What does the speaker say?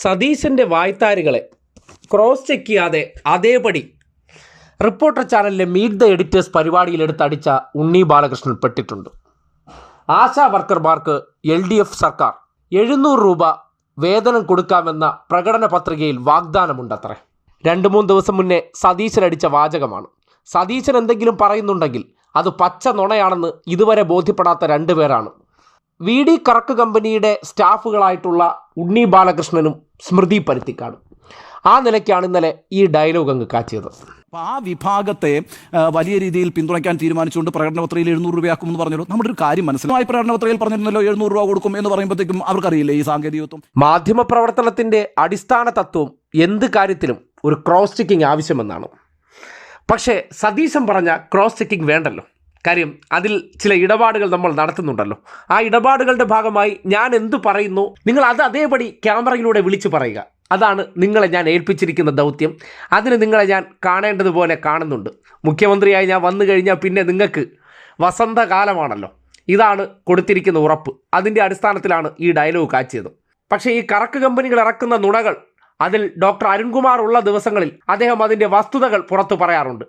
സതീശൻ്റെ വായ്ത്താരികളെ cross check ചെയ്യാതെ അതേപടി reporter ചാനലിലെ മീറ്റ് ദ എഡിറ്റേഴ്സ് പരിപാടിയിലെടുത്തടിച്ച ഉണ്ണി ബാലകൃഷ്ണൻ പെട്ടിട്ടുണ്ട്. ആശാ വർക്കർമാർക്ക് LDF സർക്കാർ 700 രൂപ വേതനം കൊടുക്കാമെന്ന പ്രകടന പത്രികയിൽ വാഗ്ദാനമുണ്ടത്രേ. 2-3 ദിവസം മുന്നേ സതീശനടിച്ച വാചകമാണ്. സതീശൻ എന്തെങ്കിലും പറയുന്നുണ്ടെങ്കിൽ അത് പച്ച നുണയാണെന്ന് ഇതുവരെ ബോധ്യപ്പെടാത്ത 2 പേരാണ്. VD കറക്ക് കമ്പനിയുടെ സ്റ്റാഫുകളായിട്ടുള്ള ഉണ്ണി ബാലകൃഷ്ണനും സ്മൃതി പരുത്തിക്കാടും. ആ നിലയ്ക്കാണ് ഇന്നലെ ഈ ഡയലോഗ് അങ്ങ് കാച്ചിയത്. അപ്പോൾ ആ വിഭാഗത്തെ വലിയ രീതിയിൽ പിന്തുണയ്ക്കാൻ തീരുമാനിച്ചുകൊണ്ട് പ്രകടനപത്രികയിൽ 700 രൂപയാക്കുമെന്ന് പറഞ്ഞല്ലോ. നമ്മുടെ ഒരു കാര്യം മനസ്സിലായി, പ്രകടനപത്രികയിൽ പറഞ്ഞിരുന്നല്ലോ 700 രൂപ കൊടുക്കും എന്ന് പറയുമ്പോഴത്തേക്കും അവർക്കറിയില്ലേ ഈ സാങ്കേതികത്വം. മാധ്യമ പ്രവർത്തനത്തിൻ്റെ അടിസ്ഥാന തത്വം എന്ത് കാര്യത്തിലും ഒരു ക്രോസ് ചെക്കിംഗ് ആവശ്യമെന്നാണ്. പക്ഷേ സതീശൻ പറഞ്ഞ ക്രോസ് ചെക്കിംഗ് വേണ്ടല്ലോ. കാര്യം അതിൽ ചില ഇടപാടുകൾ നമ്മൾ നടത്തുന്നുണ്ടല്ലോ. ആ ഇടപാടുകളുടെ ഭാഗമായി ഞാൻ എന്തു പറയുന്നു നിങ്ങൾ അത് അതേപടി ക്യാമറയിലൂടെ വിളിച്ചു പറയുക. അതാണ് നിങ്ങളെ ഞാൻ ഏൽപ്പിച്ചിരിക്കുന്ന ദൗത്യം. അതിന് നിങ്ങളെ ഞാൻ കാണേണ്ടതുപോലെ കാണുന്നുണ്ട്. മുഖ്യമന്ത്രിയായി ഞാൻ വന്നു കഴിഞ്ഞാൽ പിന്നെ നിങ്ങൾക്ക് വസന്തകാലമാണല്ലോ. ഇതാണ് കൊടുത്തിരിക്കുന്ന ഉറപ്പ്. അതിൻ്റെ അടിസ്ഥാനത്തിലാണ് ഈ ഡയലോഗ് കാച്ചിയത്. പക്ഷേ ഈ കറക്ക് കമ്പനികൾ ഇറക്കുന്ന നുണകൾ, അതിൽ ഡോക്ടർ അരുൺകുമാർ ഉള്ള ദിവസങ്ങളിൽ അദ്ദേഹം അതിൻ്റെ വസ്തുതകൾ പുറത്തു പറയാറുണ്ട്.